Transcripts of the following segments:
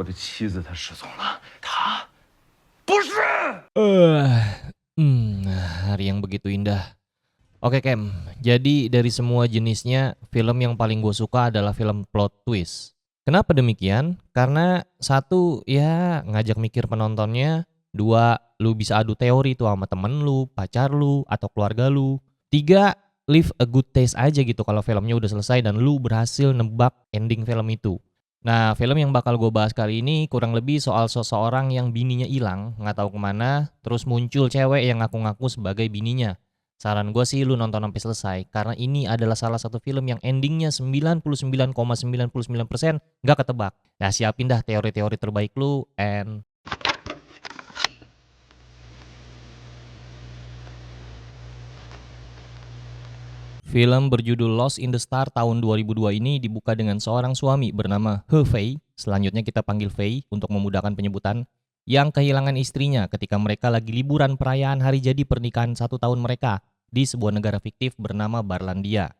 我的妻子她失踪了，她不是。Hari yang begitu indah. Oke Kem, jadi dari semua jenisnya, film yang paling gue suka adalah film plot twist. Kenapa demikian? Karena satu, ya ngajak mikir penontonnya. Dua, lu bisa adu teori tuh sama temen lu, pacar lu, atau keluarga lu. Tiga, leave a good taste aja gitu kalau filmnya udah selesai dan lu berhasil nebak ending film itu. Nah, film yang bakal gue bahas kali ini kurang lebih soal seseorang yang bininya hilang, nggak tahu kemana, terus muncul cewek yang ngaku-ngaku sebagai bininya. Saran gue sih lu nonton sampai selesai, karena ini adalah salah satu film yang endingnya 99,99% nggak ketebak. Nah, siapin dah teori-teori terbaik lu, and film berjudul Lost in the Star tahun 2002 ini dibuka dengan seorang suami bernama He Fei, selanjutnya kita panggil Fei untuk memudahkan penyebutan, yang kehilangan istrinya ketika mereka lagi liburan perayaan hari jadi pernikahan 1 tahun mereka di sebuah negara fiktif bernama Barlandia.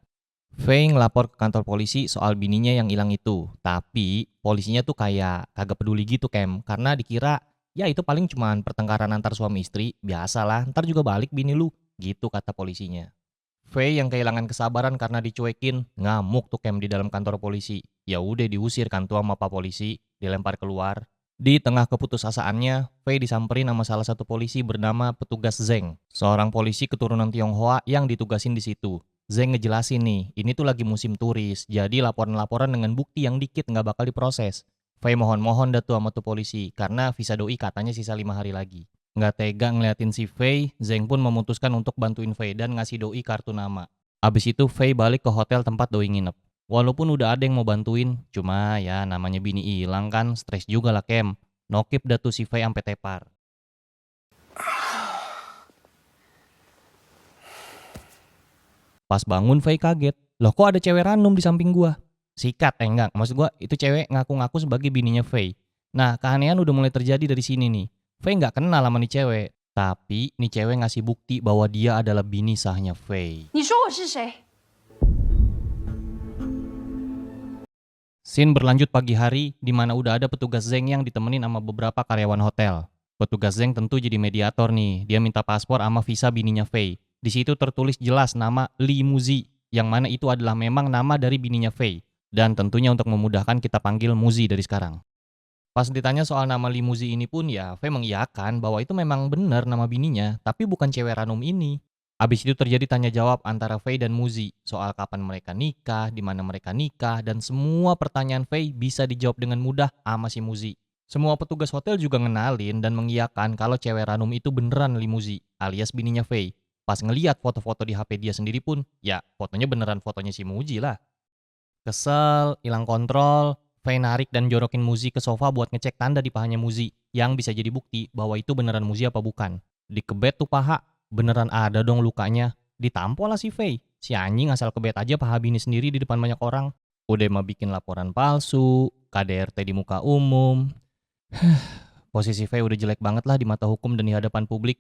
Fei ngelapor ke kantor polisi soal bininya yang hilang itu, tapi polisinya tuh kayak kagak peduli gitu Kem, karena dikira ya itu paling cuman pertengkaran antar suami istri, biasalah, ntar juga balik bini lu, gitu kata polisinya. Fei yang kehilangan kesabaran karena dicuekin, ngamuk tuh Kem di dalam kantor polisi. Ya udah diusir kan tuh sama Pak Polisi, dilempar keluar. Di tengah keputusasaannya, Fei disamperin sama salah satu polisi bernama petugas Zeng, seorang polisi keturunan Tionghoa yang ditugasin di situ. Zeng ngejelasin nih, ini tuh lagi musim turis, jadi laporan-laporan dengan bukti yang dikit nggak bakal diproses. Fei mohon-mohon dah tuh sama tuh polisi, karena visa doi katanya sisa 5 hari lagi. Nggak tega ngeliatin si Fei, Zeng pun memutuskan untuk bantuin Fei dan ngasih doi kartu nama. Abis itu Fei balik ke hotel tempat doi nginep. Walaupun udah ada yang mau bantuin, cuma ya namanya bini hilang kan, stres juga lah Kem. Nokip dah tuh si Fei ampe tepar. Pas bangun Fei kaget, loh kok ada cewek random di samping gua? Sikat, enggak, maksud gua itu cewek ngaku-ngaku sebagai bininya Fei. Nah keanehan udah mulai terjadi dari sini nih. Fei nggak kenal sama nih cewek, tapi nih cewek ngasih bukti bahwa dia adalah bini sahnya Fei. 你说我是谁？ Scene berlanjut pagi hari, di mana udah ada petugas Zeng yang ditemenin sama beberapa karyawan hotel. Petugas Zeng tentu jadi mediator nih, dia minta paspor sama visa bininya Fei. Di situ tertulis jelas nama Li Muzi, yang mana itu adalah memang nama dari bininya Fei. Dan tentunya untuk memudahkan kita panggil Muzi dari sekarang. Pas ditanya soal nama Li Muzi ini pun ya Fei mengiyakan bahwa itu memang benar nama bininya, tapi bukan cewek random ini. Abis itu terjadi tanya jawab antara Fei dan Muzi soal kapan mereka nikah, di mana mereka nikah, dan semua pertanyaan Fei bisa dijawab dengan mudah sama si Muzi. Semua petugas hotel juga ngenalin dan mengiyakan kalau cewek random itu beneran Li Muzi, alias bininya Fei. Pas ngeliat foto-foto di HP dia sendiri pun, ya fotonya beneran fotonya si Muzi lah. Kesel, hilang kontrol, Fei narik dan jorokin Muzi ke sofa buat ngecek tanda di pahanya Muzi, yang bisa jadi bukti bahwa itu beneran Muzi apa bukan. Dikebet tuh paha, beneran ada dong lukanya. Ditampol lah si Fei. Si anjing asal kebet aja paha bini sendiri di depan banyak orang. Udah mah bikin laporan palsu, KDRT di muka umum. Posisi Fei udah jelek banget lah di mata hukum dan di hadapan publik.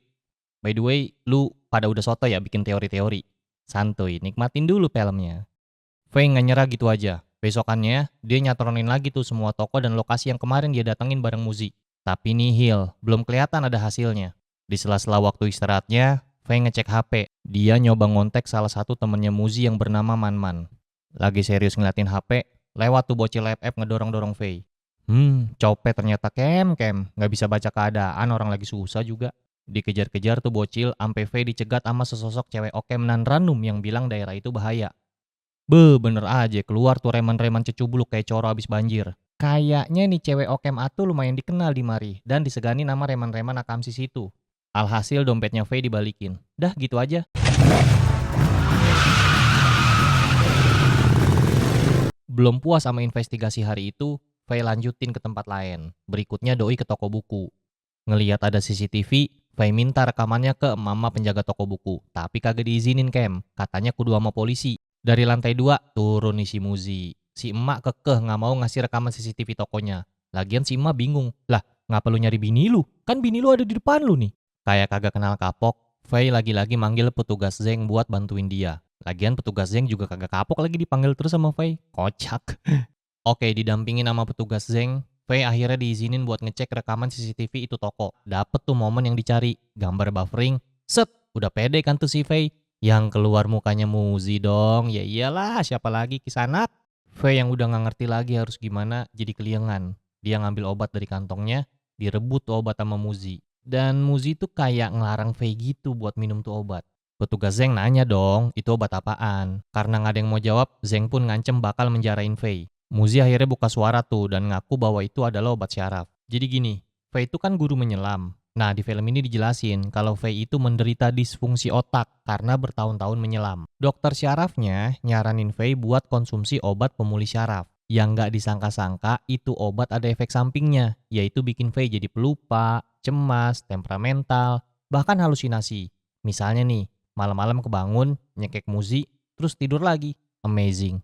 By the way, lu pada udah soto ya bikin teori-teori. Santuy, nikmatin dulu filmnya. Fei nggak nyerah gitu aja. Besokannya, dia nyatronin lagi tuh semua toko dan lokasi yang kemarin dia datengin bareng Muzi. Tapi nihil, belum kelihatan ada hasilnya. Di sela-sela waktu istirahatnya, Fei ngecek HP. Dia nyoba ngontek salah satu temennya Muzi yang bernama Manman. Lagi serius ngeliatin HP, lewat tuh bocil lab app ngedorong-dorong Fei. Copet ternyata Kem. Nggak bisa baca keadaan, orang lagi susah juga. Dikejar-kejar tuh bocil, ampe Fei dicegat sama sesosok cewek okem nan random yang bilang daerah itu bahaya. Bener aja keluar tuh reman-reman cecubluk kayak coro abis banjir. Kayaknya nih cewek okem atu lumayan dikenal di mari dan disegani nama reman-reman akamsis itu. Alhasil dompetnya Fei dibalikin. Dah gitu aja. Belum puas sama investigasi hari itu, Fei lanjutin ke tempat lain. Berikutnya doi ke toko buku. Ngeliat ada CCTV, Fei minta rekamannya ke mama penjaga toko buku. Tapi kagak diizinin Kem, katanya kudu sama polisi. Dari lantai 2, turun nih si Muzi. Si emak kekeh nggak mau ngasih rekaman CCTV tokonya. Lagian si emak bingung. Lah, ngapa lu nyari bini lu? Kan bini lu ada di depan lu nih. Kayak kagak kenal kapok, Fei lagi-lagi manggil petugas Zeng buat bantuin dia. Lagian petugas Zeng juga kagak kapok lagi dipanggil terus sama Fei. Kocak. Oke, didampingin sama petugas Zeng, Faye akhirnya diizinin buat ngecek rekaman CCTV itu toko. Dapet tuh momen yang dicari. Gambar buffering. Set, udah pede kan tuh si Faye. Yang keluar mukanya Muzi dong. Ya iyalah, siapa lagi Kisanak. Faye yang udah gak ngerti lagi harus gimana jadi keliengan. Dia ngambil obat dari kantongnya, direbut tuh obat sama Muzi. Dan Muzi tuh kayak ngelarang Faye gitu buat minum tuh obat. Petugas Zeng nanya dong, itu obat apaan? Karena gak ada yang mau jawab, Zeng pun ngancem bakal menjarain Faye. Muzi akhirnya buka suara tuh dan ngaku bahwa itu adalah obat syaraf. Jadi gini, Faye itu kan guru menyelam. Nah, di film ini dijelasin kalau Faye itu menderita disfungsi otak karena bertahun-tahun menyelam. Dokter syarafnya nyaranin Faye buat konsumsi obat pemulih syaraf. Yang nggak disangka-sangka itu obat ada efek sampingnya, yaitu bikin Faye jadi pelupa, cemas, temperamental, bahkan halusinasi. Misalnya nih, malam-malam kebangun, nyekek Muzi, terus tidur lagi. Amazing.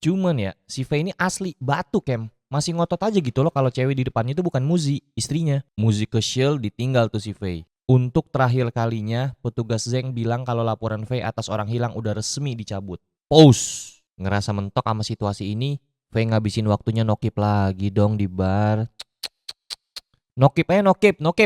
Cuman ya, si Faye ini asli batu Kem. Masih ngotot aja gitu loh kalau cewek di depannya itu bukan Muzi, istrinya. Muzi ke Shield ditinggal tuh si Faye. Untuk terakhir kalinya, petugas Zeng bilang kalau laporan Faye atas orang hilang udah resmi dicabut. Pause. Ngerasa mentok sama situasi ini, Faye ngabisin waktunya nokip lagi dong di bar. Nokip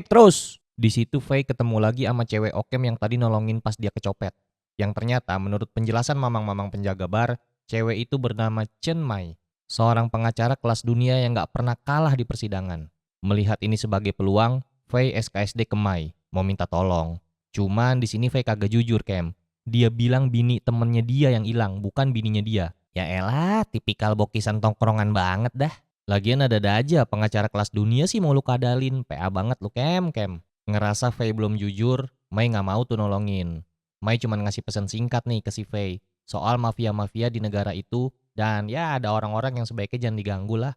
terus. Di situ Faye ketemu lagi sama cewek okem yang tadi nolongin pas dia kecopet. Yang ternyata menurut penjelasan mamang-mamang penjaga bar, cewek itu bernama Chen Mai, seorang pengacara kelas dunia yang gak pernah kalah di persidangan. Melihat ini sebagai peluang, Faye SKSD ke Mai, mau minta tolong. Cuman di sini Faye kagak jujur Kem. Dia bilang bini temennya dia yang hilang, bukan bininya dia. Ya elah, tipikal bokisan tongkrongan banget dah. Lagian ada-ada aja pengacara kelas dunia sih mau lu kadalin. PA banget lu Kem. Ngerasa Faye belum jujur, Mai gak mau tuh nolongin. Mai cuma ngasih pesan singkat nih ke si Faye soal mafia-mafia di negara itu, dan ya ada orang-orang yang sebaiknya jangan diganggu lah.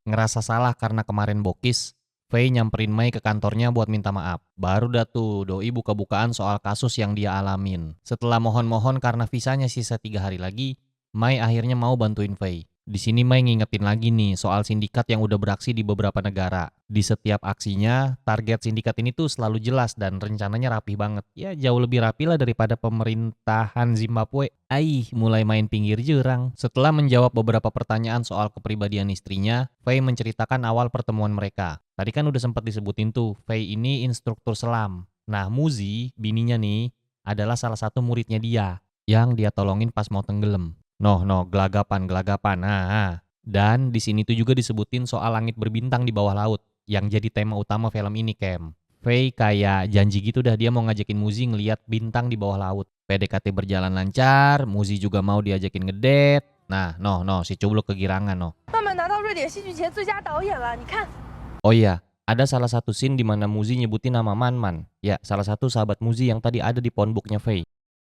Ngerasa salah karena kemarin bokis, Faye nyamperin Mai ke kantornya buat minta maaf. Baru dah tuh doi buka-bukaan soal kasus yang dia alamin. Setelah mohon-mohon karena visanya sisa 3 hari lagi, Mai akhirnya mau bantuin Faye. Di sini Mai ngingetin lagi nih soal sindikat yang udah beraksi di beberapa negara. Di setiap aksinya, target sindikat ini tuh selalu jelas dan rencananya rapih banget. Ya jauh lebih rapi lah daripada pemerintahan Zimbabwe. Mulai main pinggir jurang. Setelah menjawab beberapa pertanyaan soal kepribadian istrinya, Faye menceritakan awal pertemuan mereka. Tadi kan udah sempat disebutin tuh, Faye ini instruktur selam. Nah Muzi, bininya nih, adalah salah satu muridnya dia, yang dia tolongin pas mau tenggelam. Gelagapan. Nah. Dan di sini tuh juga disebutin soal langit berbintang di bawah laut yang jadi tema utama film ini, Kem. Faye kayak janji gitu dah dia mau ngajakin Muzi ngeliat bintang di bawah laut. PDKT berjalan lancar, Muzi juga mau diajakin ngedate. Nah, si Cubluk kegirangan, Oh iya, ada salah satu scene di mana Muzi nyebutin nama Manman. Ya, salah satu sahabat Muzi yang tadi ada di phonebooknya Faye.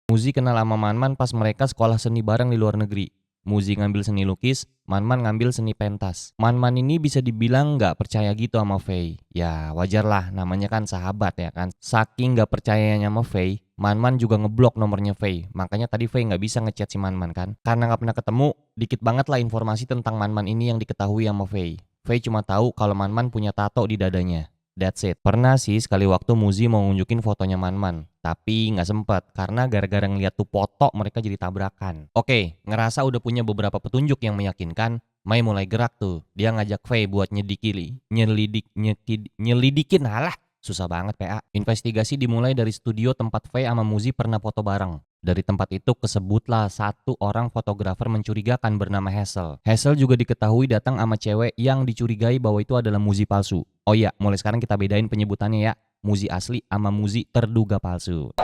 Muzi kenal sama Manman pas mereka sekolah seni bareng di luar negeri. Muzi ngambil seni lukis, Manman ngambil seni pentas. Manman ini bisa dibilang gak percaya gitu sama Faye. Ya wajar lah, namanya kan sahabat ya kan. Saking gak percayanya sama Faye, Manman juga ngeblok nomornya Faye. Makanya tadi Faye gak bisa ngechat si Manman kan. Karena gak pernah ketemu, dikit banget lah informasi tentang Manman ini yang diketahui sama Faye. Faye cuma tahu kalau Manman punya tato di dadanya. That's it. Pernah sih sekali waktu Muzi mau nunjukin fotonya Manman, tapi nggak sempet karena gara-gara ngeliat tuh foto mereka jadi tabrakan. Oke, ngerasa udah punya beberapa petunjuk yang meyakinkan, Mai mulai gerak tuh. Dia ngajak Faye buat nyelidikin halah. Susah banget PA. Investigasi dimulai dari studio tempat Faye sama Muzi pernah foto bareng. Dari tempat itu kesebutlah satu orang fotografer mencurigakan bernama Hazel. Hazel juga diketahui datang sama cewek yang dicurigai bahwa itu adalah Muzi palsu. Oh iya, mulai sekarang kita bedain penyebutannya ya. Muzi asli sama Muzi terduga palsu.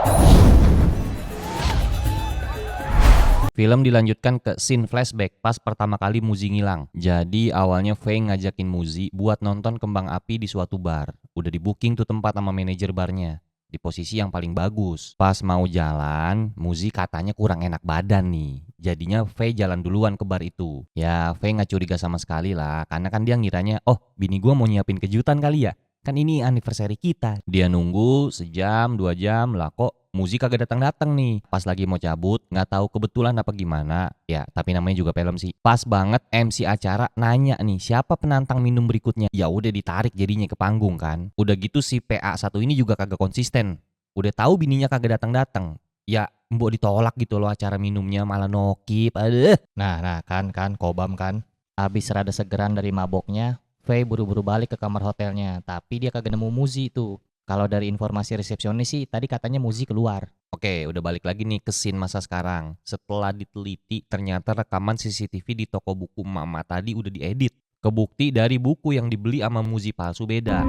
Film dilanjutkan ke scene flashback pas pertama kali Muzi ngilang. Jadi awalnya Faye ngajakin Muzi buat nonton kembang api di suatu bar. Udah di booking tuh tempat sama manajer barnya. Di posisi yang paling bagus. Pas mau jalan, Muzi katanya kurang enak badan nih. Jadinya Faye jalan duluan ke bar itu. Ya Faye gak curiga sama sekali lah. Karena kan dia ngiranya, oh bini gua mau nyiapin kejutan kali ya. Kan ini anniversary kita. Dia nunggu sejam, 2 jam lah kok Muzi kagak datang-datang nih. Pas lagi mau cabut, gak tahu kebetulan apa gimana. Ya tapi namanya juga film sih. Pas banget MC acara nanya nih siapa penantang minum berikutnya. Ya udah ditarik jadinya ke panggung kan. Udah gitu si PA satu ini juga kagak konsisten. Udah tahu bininya kagak datang-datang. Ya mbok ditolak gitu loh acara minumnya malah nokip. Aduh. Nah kan kobam kan. Abis rada segeran dari maboknya, Faye buru-buru balik ke kamar hotelnya, tapi dia kagak nemu Muzi tuh. Kalau dari informasi resepsionis sih tadi katanya Muzi keluar. Oke, udah balik lagi nih ke scene masa sekarang. Setelah diteliti, ternyata rekaman CCTV di toko buku Mama tadi udah diedit. Kebukti dari buku yang dibeli sama Muzi palsu beda.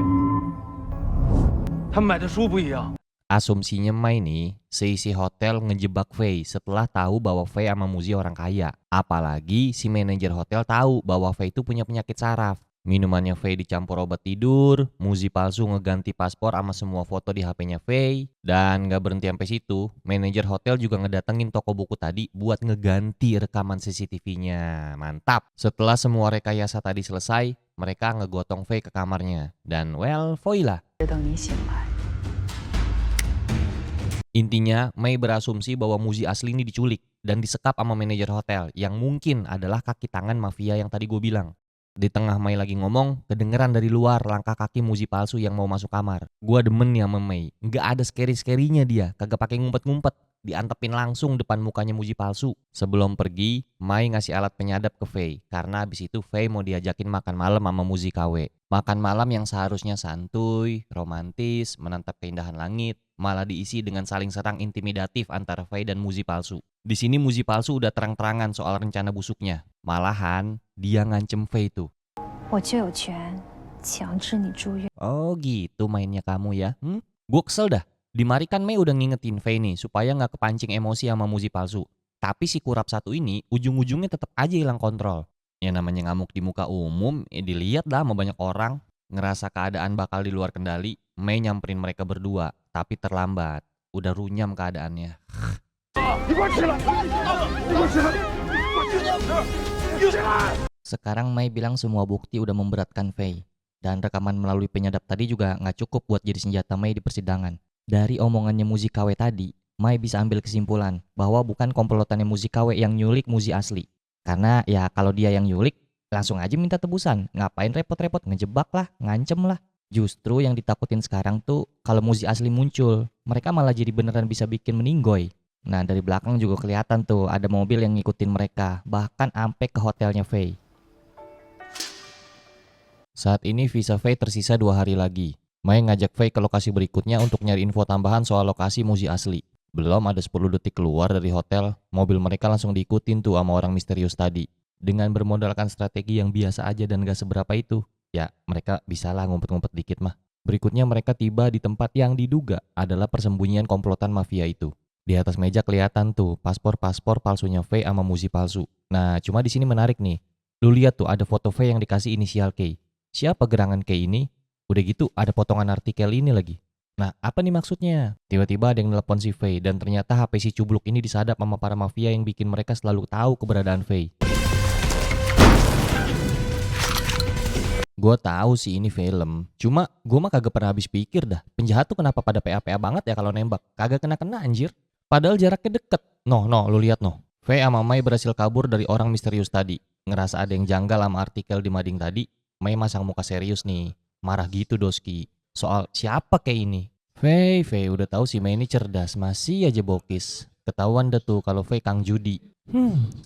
他们买的书不一样。 Asumsinya Mai nih, seisi hotel ngejebak Faye setelah tahu bahwa Faye sama Muzi orang kaya. Apalagi si manajer hotel tahu bahwa Faye itu punya penyakit saraf. Minumannya Faye dicampur obat tidur, Muzi palsu ngeganti paspor sama semua foto di HP-nya Faye. Dan gak berhenti sampai situ, manajer hotel juga ngedatengin toko buku tadi buat ngeganti rekaman CCTV-nya. Mantap! Setelah semua rekayasa tadi selesai, mereka ngegotong Faye ke kamarnya. Dan well, Foy lah. 等你醒来。 Intinya, Mei berasumsi bahwa Muzi asli ini diculik dan disekap sama manajer hotel yang mungkin adalah kaki tangan mafia yang tadi gue bilang. Di tengah Mei lagi ngomong, kedengeran dari luar langkah kaki Muzi palsu yang mau masuk kamar. Gua demen nih sama Mei, nggak ada scary-scary-nya dia, kagak pakai ngumpet-ngumpet. Diantepin langsung depan mukanya Muzi palsu. Sebelum pergi, Mei ngasih alat penyadap ke Faye karena abis itu Faye mau diajakin makan malam sama Muzi KW. Makan malam yang seharusnya santuy, romantis, menatap keindahan langit, malah diisi dengan saling serang intimidatif antara Faye dan Muzi palsu. Di sini Muzi palsu udah terang-terangan soal rencana busuknya. Malahan dia ngancem Faye tuh. 我就有权强制你住院。 Oh gitu mainnya kamu ya? Gue kesel dah. Di mari kan Mei udah ngingetin Faye nih supaya nggak kepancing emosi sama Muzi palsu. Tapi si kurap satu ini ujung-ujungnya tetap aja hilang kontrol. Ya namanya ngamuk di muka umum, dilihat dah sama banyak orang. Ngerasa keadaan bakal di luar kendali, Mei nyamperin mereka berdua. Tapi terlambat, udah runyam keadaannya. Sekarang Mei bilang semua bukti udah memberatkan Faye. Dan rekaman melalui penyadap tadi juga nggak cukup buat jadi senjata Mei di persidangan. Dari omongannya Muzi KW tadi, Mei bisa ambil kesimpulan bahwa bukan komplotannya Muzi KW yang nyulik Muzi asli. Karena ya kalau dia yang nyulik, langsung aja minta tebusan. Ngapain repot-repot ngejebak lah, ngancem lah. Justru yang ditakutin sekarang tuh kalau Muzi asli muncul, mereka malah jadi beneran bisa bikin meninggoy. Nah dari belakang juga kelihatan tuh ada mobil yang ngikutin mereka, bahkan ampe ke hotelnya Faye. Saat ini visa Faye tersisa 2 hari lagi. Mei ngajak Faye ke lokasi berikutnya untuk nyari info tambahan soal lokasi Muzi asli. Belum ada 10 detik keluar dari hotel, mobil mereka langsung diikutin tuh sama orang misterius tadi. Dengan bermodalkan strategi yang biasa aja dan gak seberapa itu, ya mereka bisalah ngumpet-ngumpet dikit mah. Berikutnya mereka tiba di tempat yang diduga adalah persembunyian komplotan mafia itu. Di atas meja kelihatan tuh paspor-paspor palsunya Faye sama Muzi palsu. Nah cuma di sini menarik nih. Lu lihat tuh ada foto Faye yang dikasih inisial K. Siapa gerangan K ini? Udah gitu ada potongan artikel ini lagi. Nah apa nih maksudnya? Tiba-tiba ada yang nelpon si Faye dan ternyata HP si cubluk ini disadap sama para mafia yang bikin mereka selalu tahu keberadaan Faye. Gue tahu sih ini film, cuma gue mah kagak pernah habis pikir dah. Penjahat tuh kenapa pada PA-PA banget ya kalau nembak? Kagak kena-kena anjir. Padahal jaraknya deket. Noh, lu lihat noh. Faye sama Mei berhasil kabur dari orang misterius tadi. Ngerasa ada yang janggal sama artikel di mading tadi, Mei masang muka serius nih. Marah gitu Doski. Soal siapa kayak ini? Faye udah tahu si Mei ini cerdas, masih aja bokis. Ketahuan dah tuh kalau Faye kang judi.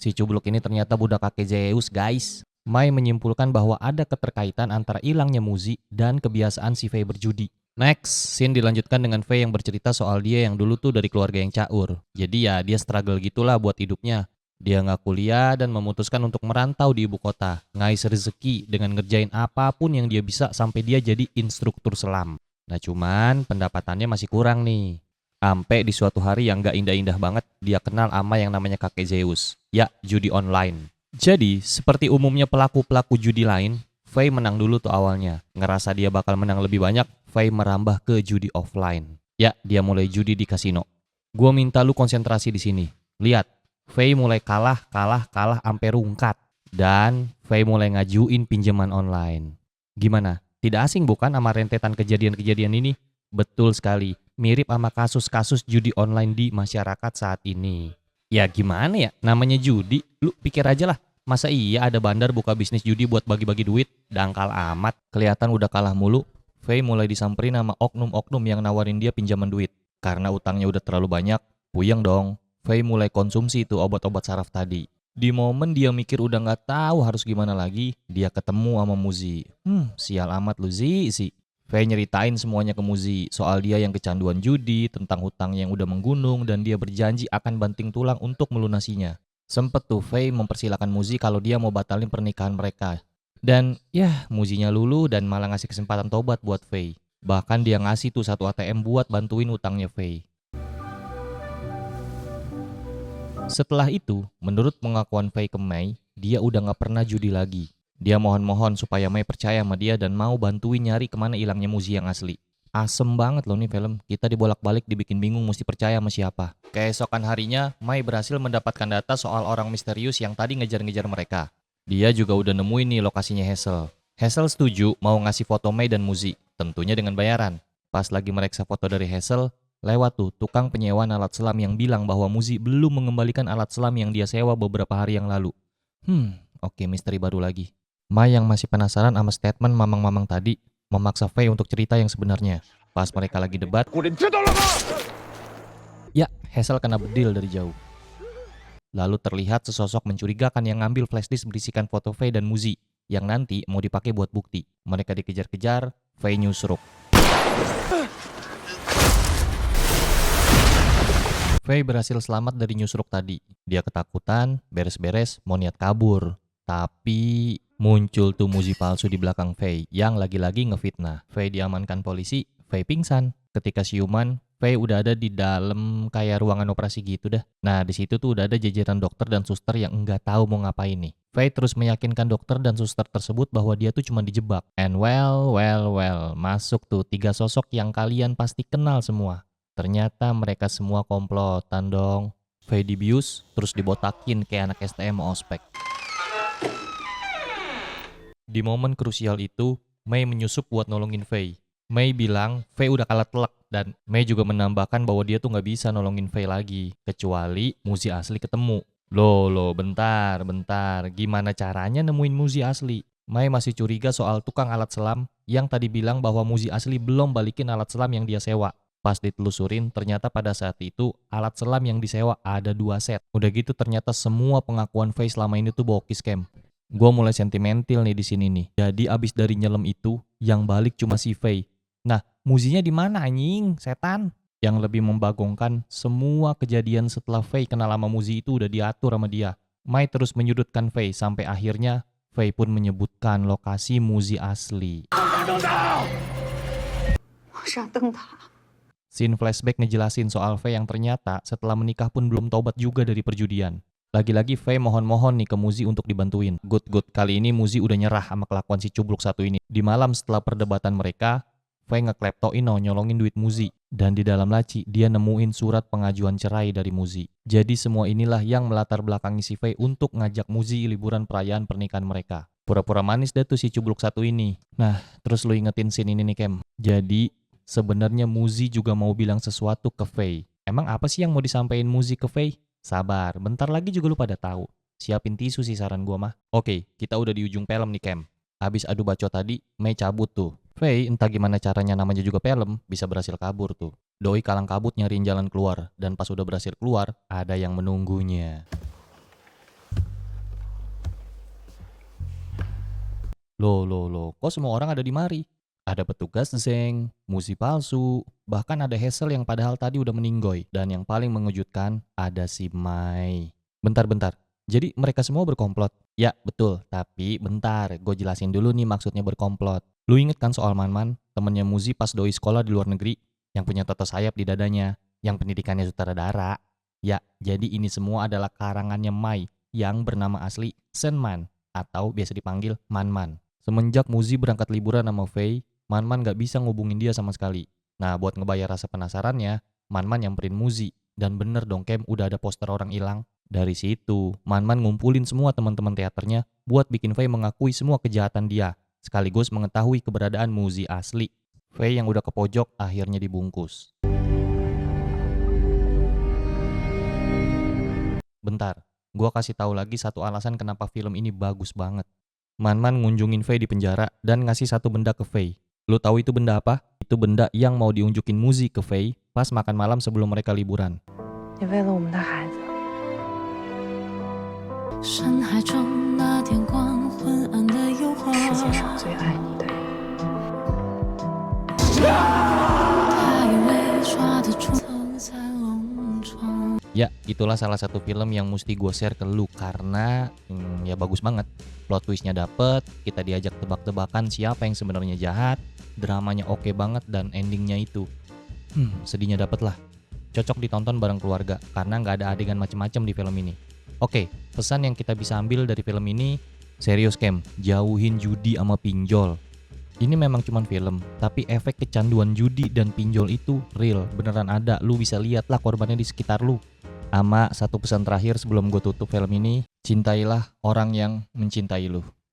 Si cubluk ini ternyata budak kakek Zeus guys. Mei menyimpulkan bahwa ada keterkaitan antara hilangnya Muzi dan kebiasaan si Faye berjudi. Next, scene dilanjutkan dengan Faye yang bercerita soal dia yang dulu tuh dari keluarga yang caur. Jadi ya dia struggle gitulah buat hidupnya. Dia nggak kuliah dan memutuskan untuk merantau di ibu kota, ngais rezeki dengan ngerjain apapun yang dia bisa sampai dia jadi instruktur selam. Nah cuman pendapatannya masih kurang nih. Sampai di suatu hari yang nggak indah-indah banget, dia kenal ama yang namanya kakek Zeus. Ya, judi online. Jadi, seperti umumnya pelaku-pelaku judi lain, Faye menang dulu tuh awalnya. Ngerasa dia bakal menang lebih banyak, Faye merambah ke judi offline. Ya, dia mulai judi di kasino. Gua minta lu konsentrasi di sini. Lihat. Faye mulai kalah sampai rungkat. Dan Faye mulai ngajuin pinjaman online. Gimana? Tidak asing bukan sama rentetan kejadian-kejadian ini? Betul sekali. Mirip sama kasus-kasus judi online di masyarakat saat ini. Ya gimana ya? Namanya judi. Lu pikir aja lah. Masa iya ada bandar buka bisnis judi buat bagi-bagi duit? Dangkal amat. Kelihatan udah kalah mulu. Faye mulai disamperin sama oknum-oknum yang nawarin dia pinjaman duit. Karena utangnya udah terlalu banyak. Puyeng dong. Faye mulai konsumsi itu obat-obat saraf tadi. Di momen dia mikir udah nggak tahu harus gimana lagi, dia ketemu sama Muzi. Sial amat lu sih. Faye nyeritain semuanya ke Muzi, soal dia yang kecanduan judi, tentang hutang yang udah menggunung, dan dia berjanji akan banting tulang untuk melunasinya. Sempet tuh Faye mempersilahkan Muzi kalau dia mau batalin pernikahan mereka. Dan ya, Muzinya lulu dan malah ngasih kesempatan tobat buat Faye. Bahkan dia ngasih tuh 1 ATM buat bantuin utangnya Faye. Setelah itu, menurut pengakuan Faye ke Mei, dia udah gak pernah judi lagi. Dia mohon-mohon supaya Mei percaya sama dia dan mau bantuin nyari kemana hilangnya Muzi yang asli. Asem banget loh nih film, kita dibolak-balik dibikin bingung mesti percaya sama siapa. Keesokan harinya, Mei berhasil mendapatkan data soal orang misterius yang tadi ngejar-ngejar mereka. Dia juga udah nemuin nih lokasinya Hazel. Hazel setuju mau ngasih foto Mei dan Muzi, tentunya dengan bayaran. Pas lagi mereksa foto dari Hazel, lewat tuh tukang penyewaan alat selam yang bilang bahwa Muzi belum mengembalikan alat selam yang dia sewa beberapa hari yang lalu. Oke, misteri baru lagi. Mai yang masih penasaran sama statement mamang-mamang tadi, memaksa Faye untuk cerita yang sebenarnya. Pas mereka lagi debat, ya, Hazel kena bedil dari jauh. Lalu terlihat sesosok mencurigakan yang ngambil flashdisk berisikan foto Faye dan Muzi, yang nanti mau dipakai buat bukti. Mereka dikejar-kejar, Faye nyusruk. Faye berhasil selamat dari nyusruk tadi. Dia ketakutan, beres-beres, mau niat kabur. Tapi muncul tuh Muzi palsu di belakang Faye yang lagi-lagi ngefitnah. Faye diamankan polisi, Faye pingsan. Ketika siuman, Faye udah ada di dalam kayak ruangan operasi gitu dah. Nah, di situ tuh udah ada jajaran dokter dan suster yang nggak tahu mau ngapain nih. Faye terus meyakinkan dokter dan suster tersebut bahwa dia tuh cuma dijebak. And well, masuk tuh 3 sosok yang kalian pasti kenal semua. Ternyata mereka semua komplotan dong. Faye dibius, terus dibotakin kayak anak STM ospek. Di momen krusial itu, Mei menyusup buat nolongin Faye. Mei bilang Faye udah kalah telak dan Mei juga menambahkan bahwa dia tuh nggak bisa nolongin Faye lagi kecuali Muzi asli ketemu. Loh, bentar. Gimana caranya nemuin Muzi asli? Mei masih curiga soal tukang alat selam yang tadi bilang bahwa Muzi asli belum balikin alat selam yang dia sewa. Pas ditelusurin, ternyata pada saat itu alat selam yang disewa ada 2 set. Udah gitu ternyata semua pengakuan Faye selama ini tuh bokis scam. Gue mulai sentimental nih di sini nih. Jadi abis dari nyelam itu, yang balik cuma si Faye. Nah, Muzinya di mana anjing, setan? Yang lebih membagongkan, semua kejadian setelah Faye kenal sama Muzi itu udah diatur sama dia. Mai terus menyudutkan Faye sampai akhirnya Faye pun menyebutkan lokasi Muzi asli. Scene flashback ngejelasin soal Faye yang ternyata setelah menikah pun belum taubat juga dari perjudian. Lagi-lagi Faye mohon-mohon nih ke Muzi untuk dibantuin. Good. Kali ini Muzi udah nyerah sama kelakuan si cubluk satu ini. Di malam setelah perdebatan mereka, Faye ngekleptoin nyolongin duit Muzi. Dan di dalam laci, dia nemuin surat pengajuan cerai dari Muzi. Jadi semua inilah yang melatar belakangi si Faye untuk ngajak Muzi liburan perayaan pernikahan mereka. Pura-pura manis deh tuh si cubluk satu ini. Nah, terus lu ingetin scene ini nih Kem. Jadi, sebenarnya Muzi juga mau bilang sesuatu ke Faye. Emang apa sih yang mau disampaikan Muzi ke Faye? Sabar, bentar lagi juga lu pada tahu. Siapin tisu sih saran gua mah. Oke, kita udah di ujung film nih Kem. Abis adu bacot tadi, Mei cabut tuh. Faye entah gimana caranya namanya juga film, bisa berhasil kabur tuh. Doi kalang kabut nyariin jalan keluar, dan pas udah berhasil keluar, ada yang menunggunya. Loh, kok semua orang ada di mari? Ada petugas Zeng, Muzi palsu, bahkan ada Hazel yang padahal tadi udah meninggoy. Dan yang paling mengejutkan, ada si Mai. Bentar. Jadi mereka semua berkomplot? Ya, betul. Tapi bentar, gue jelasin dulu nih maksudnya berkomplot. Lu inget kan soal Man-Man, temennya Muzi pas doi sekolah di luar negeri, yang punya tato sayap di dadanya, yang pendidikannya sutradara? Ya, jadi ini semua adalah karangannya Mai, yang bernama asli Senman, atau biasa dipanggil Man-Man. Semenjak Muzi berangkat liburan sama Faye, Man-Man gak bisa ngubungin dia sama sekali. Nah, buat ngebayar rasa penasarannya, Man-Man nyamperin Muzi. Dan bener dong Kem, udah ada poster orang hilang. Dari situ, Man-Man ngumpulin semua teman-teman teaternya buat bikin Faye mengakui semua kejahatan dia, sekaligus mengetahui keberadaan Muzi asli. Faye yang udah ke pojok akhirnya dibungkus. Bentar, gua kasih tahu lagi satu alasan kenapa film ini bagus banget. Man-Man ngunjungin Faye di penjara dan ngasih satu benda ke Faye. Lu tahu itu benda apa? Itu benda yang mau diunjukin Muzi ke Faye pas makan malam sebelum mereka liburan. 也为了我们的孩子。深海中那点光，昏暗的诱惑。世界上最爱你的人。他以为抓得住，藏在笼中。Ya, itulah salah satu film yang mesti gue share ke lu karena ya bagus banget. Plot twistnya dapet, kita diajak tebak-tebakan siapa yang sebenarnya jahat, dramanya oke banget dan endingnya itu, sedihnya dapet lah. Cocok ditonton bareng keluarga karena nggak ada adegan macem-macem di film ini. Oke, pesan yang kita bisa ambil dari film ini, serius Kem, jauhin judi sama pinjol. Ini memang cuman film, tapi efek kecanduan judi dan pinjol itu real, beneran ada. Lu bisa lihat lah korbannya di sekitar lu. Ama satu pesan terakhir sebelum gue tutup film ini, cintailah orang yang mencintai lu.